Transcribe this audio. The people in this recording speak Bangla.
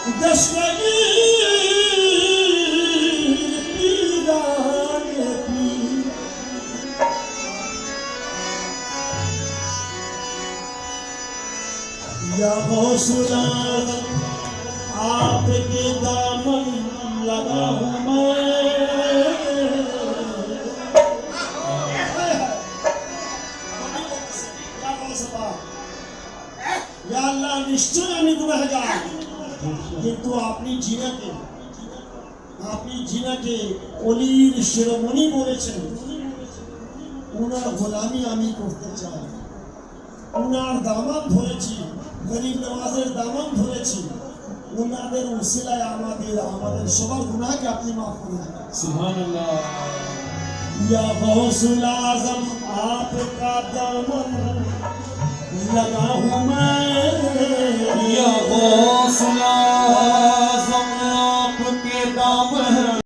दशगी पीराने पीर या गौसुला आपके दामन लगा हूँ या अल्लाह निश्चय আমি গুনাহগার কিন্তু আপনি জিনাকে অলির শিরোমণি বলেছেন ওনার গোলামি আমি করতে চাই ওনার দামান ধরেছি গরিব নওয়াজের দামান ধরেছি ওনাদের উসিলায় আমাদের সবার গুনাহকে আপনি maaf করে দিন সুবহানাল্লাহ या गौसुल आजम आपका दामन लगा हूँ मैं या गौसुल आज़म आपके दामन